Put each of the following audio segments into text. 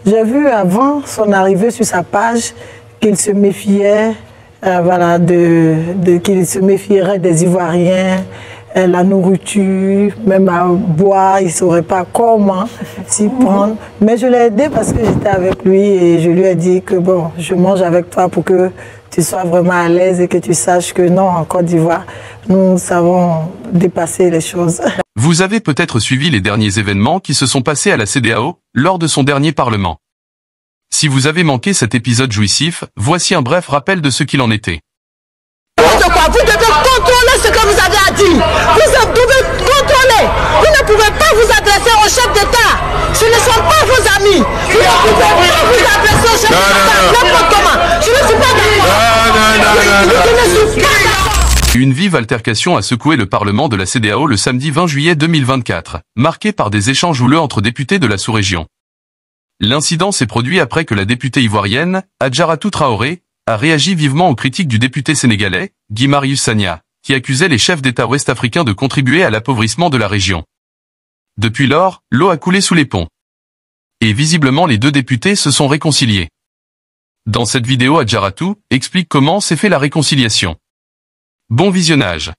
J'ai vu avant son arrivée sur sa page qu'il se méfiait, voilà, qu'il se méfierait des Ivoiriens, la nourriture, même à boire, il ne saurait pas comment s'y prendre. Mais je l'ai aidé parce que j'étais avec lui et je lui ai dit que bon, je mange avec toi pour que tu sois vraiment à l'aise et que tu saches que non, en Côte d'Ivoire, nous savons dépasser les choses. Vous avez peut-être suivi les derniers événements qui se sont passés à la CEDEAO lors de son dernier Parlement. Si vous avez manqué cet épisode jouissif, voici un bref rappel de ce qu'il en était. Vous devez contrôler ce que vous avez à dire. Vous devez contrôler. Vous ne pouvez pas vous adresser au chef d'État. Ce ne sont pas vos amis. Vous ne pouvez pas vous adresser au chef d'État n'importe comment. Je ne suis pas d'accord. Je ne suis pas d'accord. Une vive altercation a secoué le Parlement de la CEDEAO le samedi 20 juillet 2024, marqué par des échanges houleux entre députés de la sous-région. L'incident s'est produit après que la députée ivoirienne, Adjaratou Traoré, a réagi vivement aux critiques du député sénégalais, Guy Marius Sagna, qui accusait les chefs d'État ouest-africains de contribuer à l'appauvrissement de la région. Depuis lors, l'eau a coulé sous les ponts. Et visiblement les deux députés se sont réconciliés. Dans cette vidéo, Adjaratou explique comment s'est fait la réconciliation. Bon visionnage.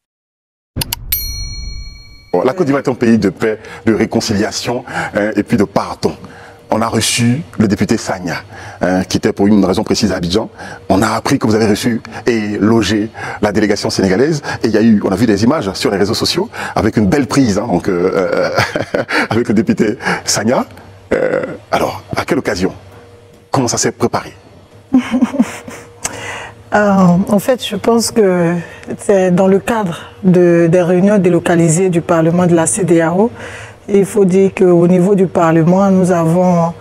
La Côte d'Ivoire est un pays de paix, de réconciliation et puis de pardon. On a reçu le député Sagna, qui était pour une raison précise à Abidjan. On a appris que vous avez reçu et logé la délégation sénégalaise. Et on a vu des images sur les réseaux sociaux avec une belle prise, avec le député Sagna. Alors, à quelle occasion? Comment ça s'est préparé? En fait, je pense que c'est dans le cadre des réunions délocalisées du Parlement de la CEDEAO. Il faut dire qu'au niveau du Parlement, nous avons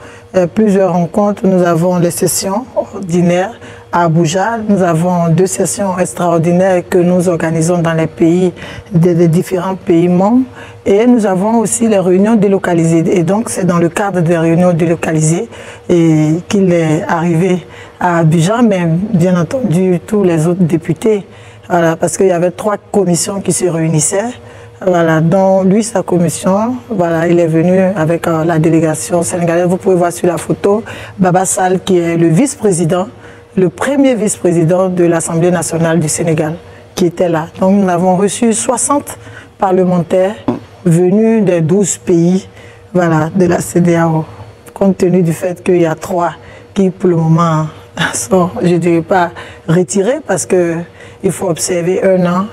plusieurs rencontres. Nous avons les sessions ordinaires à Abuja. Nous avons 2 sessions extraordinaires que nous organisons dans les pays, des différents pays membres. Et nous avons aussi les réunions délocalisées. Et donc, c'est dans le cadre des réunions délocalisées qu'il est arrivé à Abidjan, mais bien entendu, tous les autres députés. Voilà, parce qu'il y avait 3 commissions qui se réunissaient. Voilà, dont lui, sa commission, voilà, il est venu avec la délégation sénégalaise. Vous pouvez voir sur la photo Baba Sall, qui est le vice-président, le premier vice-président de l'Assemblée nationale du Sénégal, qui était là. Donc nous avons reçu 60 parlementaires venus des 12 pays, voilà, de la CEDEAO, compte tenu du fait qu'il y a 3 qui, pour le moment, sont, je ne dirais pas retirés, parce qu'il faut observer 1 an,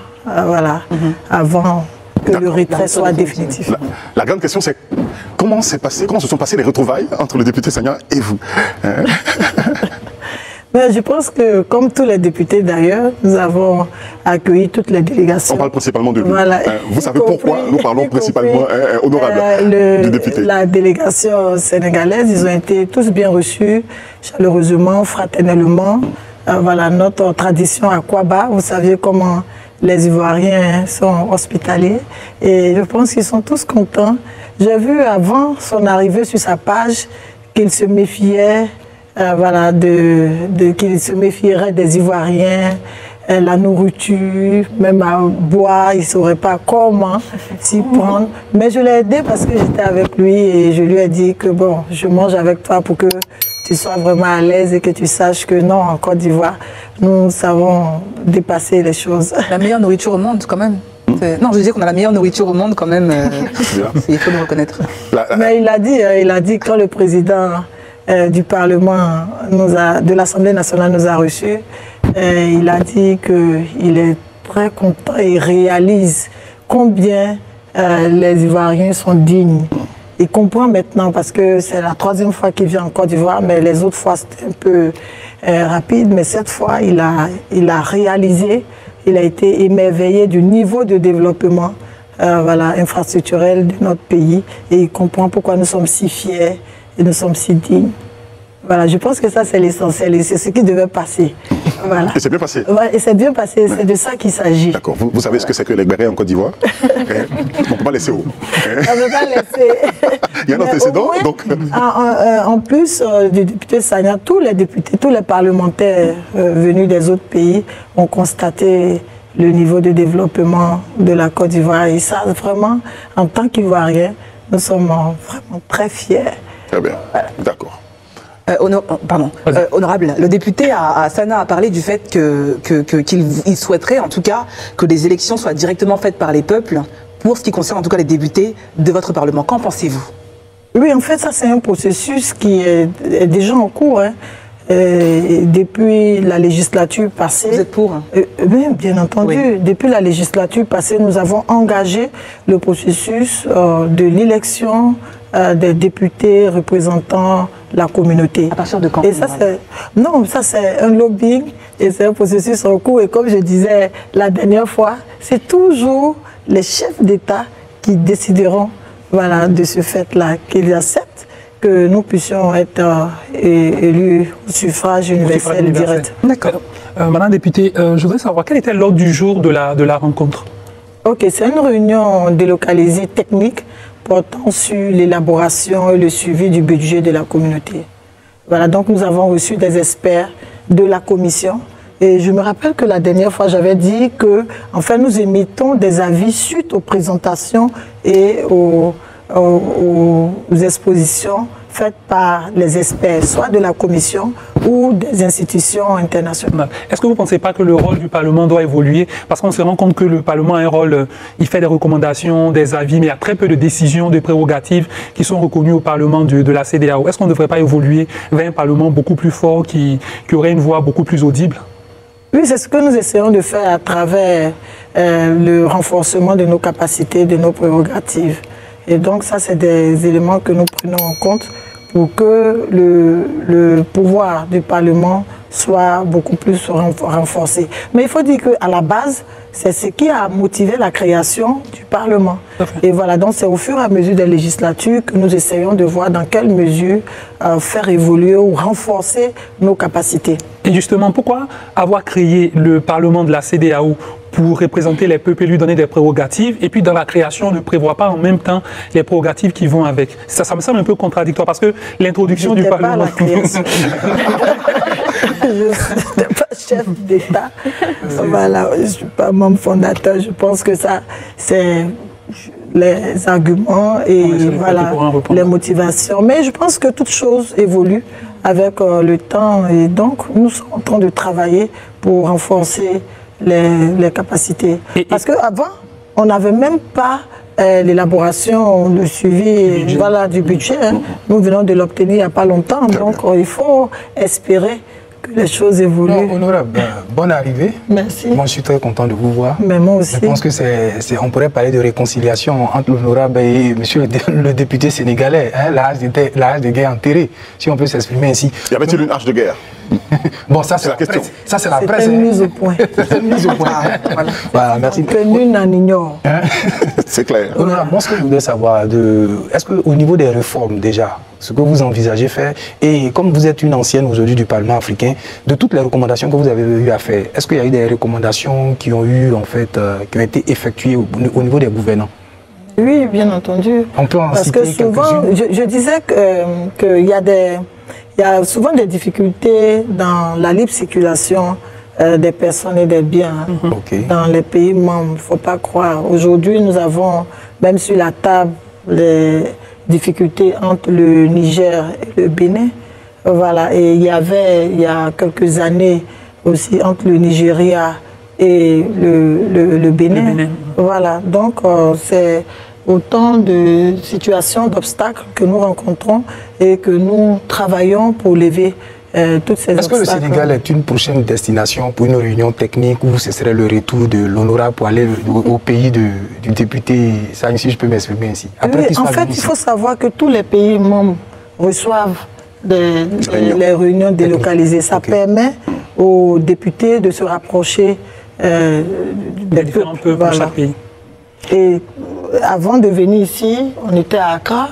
voilà, avant que le retrait soit définitif. La grande question, c'est comment se sont passées les retrouvailles entre le député Sagna et vous? Mais je pense que, comme tous les députés d'ailleurs, nous avons accueilli toutes les délégations. On parle principalement de lui. Voilà. Vous savez pourquoi nous parlons principalement, honorable, du député? La délégation sénégalaise, ils ont été tous bien reçus, chaleureusement, fraternellement. Voilà, notre tradition à Kwaba, vous savez comment les Ivoiriens sont hospitaliers. Et je pense qu'ils sont tous contents. J'ai vu avant son arrivée sur sa page qu'il se méfiait, voilà, qu'il se méfierait des Ivoiriens, la nourriture, même à boire, il ne saurait pas comment s'y prendre. Mais je l'ai aidé parce que j'étais avec lui et je lui ai dit que bon, je mange avec toi pour que tu sois vraiment à l'aise et que tu saches que non, en Côte d'Ivoire, nous savons dépasser les choses. La meilleure nourriture au monde, quand même. Non, je veux dire qu'on a la meilleure nourriture au monde, quand même. Il faut le reconnaître. Mais il a dit quand le président du Parlement, de l'Assemblée nationale nous a reçus, il a dit qu'il est très content et réalise combien les Ivoiriens sont dignes. Il comprend maintenant parce que c'est la 3e fois qu'il vient en Côte d'Ivoire, mais les autres fois c'était un peu rapide. Mais cette fois, il a réalisé, il a été émerveillé du niveau de développement voilà, infrastructurel de notre pays. Et il comprend pourquoi nous sommes si fiers et nous sommes si dignes. Voilà, je pense que ça c'est l'essentiel et c'est ce qui devait passer. Voilà. Et c'est bien passé. Ouais, et c'est bien passé, c'est de ça qu'il s'agit. D'accord. Vous savez ce que c'est que les bérets en Côte d'Ivoire? On ne peut pas laisser haut. On ne peut pas laisser. Il y a un antécédent, donc. En plus du député Sagna, tous les députés, tous les parlementaires venus des autres pays ont constaté le niveau de développement de la Côte d'Ivoire. Et ça, vraiment, en tant qu'Ivoiriens, nous sommes vraiment très fiers. Très bien. Voilà. D'accord. Honorable, le député Sana a parlé du fait qu'il souhaiterait en tout cas que les élections soient directement faites par les peuples pour ce qui concerne en tout cas les députés de votre Parlement. Qu'en pensez-vous? Oui, en fait, ça c'est un processus qui est déjà en cours. Hein. Depuis la législature passée... Vous êtes pour hein? Oui, bien entendu. Oui. Depuis la législature passée, nous avons engagé le processus de l'élection des députés représentant la communauté. À partir de quand? Et ça, c'est un lobbying et c'est un processus en cours. Et comme je disais la dernière fois, c'est toujours les chefs d'État qui décideront de ce fait-là, qu'ils acceptent que nous puissions être élus au suffrage universel direct. D'accord. Madame la députée, je voudrais savoir quel était l'ordre du jour de la rencontre. Ok, c'est une réunion délocalisée technique portant sur l'élaboration et le suivi du budget de la communauté. Voilà, donc nous avons reçu des experts de la commission. Et je me rappelle que la dernière fois, j'avais dit que, enfin, nous émettons des avis suite aux présentations et aux expositions faites par les experts, soit de la Commission ou des institutions internationales. Est-ce que vous ne pensez pas que le rôle du Parlement doit évoluer? Parce qu'on se rend compte que le Parlement a un rôle, il fait des recommandations, des avis, mais il y a très peu de décisions, de prérogatives qui sont reconnues au Parlement de la CEDEAO. Est-ce qu'on ne devrait pas évoluer vers un Parlement beaucoup plus fort, qui aurait une voix beaucoup plus audible? Oui, c'est ce que nous essayons de faire à travers le renforcement de nos capacités, de nos prérogatives. Et donc ça, c'est des éléments que nous prenons en compte pour que le pouvoir du Parlement soit beaucoup plus renforcé. Mais il faut dire qu'à la base, c'est ce qui a motivé la création du Parlement. Et voilà, donc c'est au fur et à mesure des législatures que nous essayons de voir dans quelle mesure faire évoluer ou renforcer nos capacités. Et justement, pourquoi avoir créé le Parlement de la CEDEAO pour représenter les peuples et lui donner des prérogatives, et puis dans la création, on ne prévoit pas en même temps les prérogatives qui vont avec? Ça me semble un peu contradictoire, parce que l'introduction du Parlement... Pas la création. Je n'étais pas chef d'État, voilà, je ne suis pas membre fondateur. Je pense que ça, c'est les arguments et voilà, les motivations. Mais je pense que toute chose évolue avec le temps, et donc nous sommes en train de travailler pour renforcer les capacités. Parce qu'avant, on n'avait même pas l'élaboration, le suivi du budget. Hein. Nous venons de l'obtenir il n'y a pas longtemps, donc il faut espérer que les choses évoluent. Non, honorable, bonne arrivée. Merci. Moi, je suis très content de vous voir. Mais moi aussi. Je pense que on pourrait parler de réconciliation entre l'honorable et monsieur le député sénégalais. Hein, la hache de guerre enterrée, si on peut s'exprimer ainsi. Y avait-il une hache de guerre? Bon, ça c'est la question. Ça c'est la presse. C'est une mise au point. C'est une mise au point. Voilà, merci. Que nul n'en ignore. C'est clair. Honorable, moi ce que je voudrais savoir, est-ce qu'au niveau des réformes déjà, ce que vous envisagez faire, et comme vous êtes une ancienne aujourd'hui du Parlement africain, de toutes les recommandations que vous avez eu à faire, est-ce qu'il y a eu des recommandations qui ont eu en fait, qui ont été effectuées au niveau des gouvernants? Oui, bien entendu. On peut en citer quelques-unes. Parce que souvent, je disais qu'il y a souvent des difficultés dans la libre circulation des personnes et des biens dans les pays membres. Il ne faut pas croire. Aujourd'hui, nous avons même sur la table les difficultés entre le Niger et le Bénin. Voilà. Et il y a quelques années aussi entre le Nigeria et le Bénin. Voilà. Donc, c'est autant de situations, d'obstacles que nous rencontrons et que nous travaillons pour lever toutes ces obstacles. Est-ce que le Sénégal est une prochaine destination pour une réunion technique où ce serait le retour de l'honorable pour aller au pays du député, ça, si je peux m'exprimer ainsi? En fait, il faut savoir que tous les pays membres reçoivent les réunions délocalisées. Ça permet aux députés de se rapprocher des différents peuples pour chaque pays. Et avant de venir ici, on était à Accra,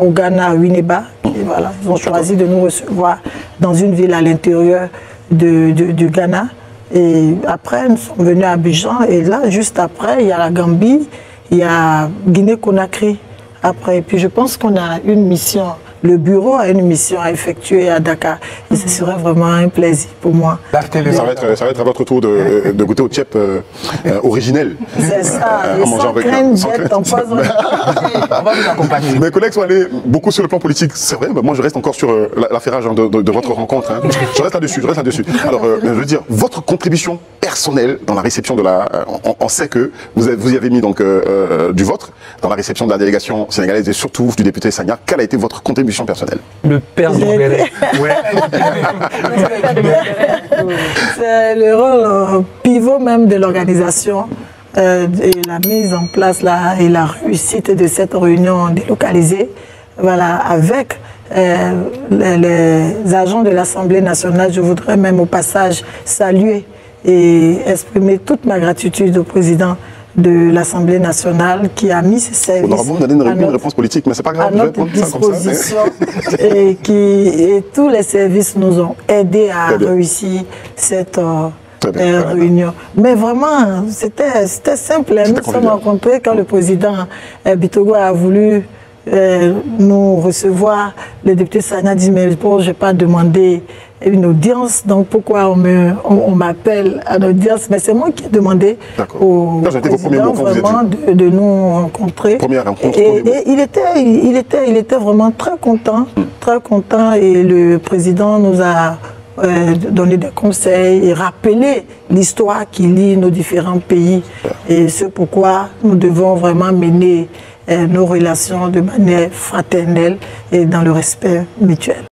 au Ghana, à Winneba. Voilà, ils ont choisi de nous recevoir dans une ville à l'intérieur du Ghana. Et après, nous sommes venus à Abidjan. Et là, juste après, il y a la Gambie, il y a Guinée-Conakry. Après, et puis je pense qu'on a une mission le bureau a une mission à effectuer à Dakar. Et ce serait vraiment un plaisir pour moi. Ça va être à votre tour de goûter au tchèp originel. C'est ça, et sans crème bête empoisonnée. On va vous accompagner. Mes collègues sont allés beaucoup sur le plan politique, c'est vrai, mais moi je reste encore sur l'affairage de votre rencontre. Hein. Je reste là-dessus. Alors, je veux dire, votre contribution personnelle dans la réception de la... On sait que vous y avez mis donc du vôtre dans la réception de la délégation sénégalaise et surtout du député Sagna. Quelle a été votre contribution personnelle? Le père d'Angélé. Ouais. C'est le rôle pivot même de l'organisation et la mise en place et la réussite de cette réunion délocalisée. Voilà, avec les agents de l'Assemblée nationale, je voudrais même au passage saluer et exprimer toute ma gratitude au président de l'Assemblée nationale qui a mis ses services on aura donné une réponse politique, mais c'est pas grave, à notre disposition et tous les services nous ont aidés à réussir cette réunion. Mais vraiment, c'était simple. Nous nous sommes rencontrés quand le président Bitogo a voulu nous recevoir. Le député Sagna dit, mais bon, je n'ai pas demandé une audience, donc pourquoi on m'appelle à l'audience? Mais c'est moi qui ai demandé au président vraiment de nous rencontrer. Première rencontre. Et il était vraiment très content, et le président nous a donné des conseils et rappelé l'histoire qui lie nos différents pays. Et c'est pourquoi nous devons vraiment mener nos relations de manière fraternelle et dans le respect mutuel.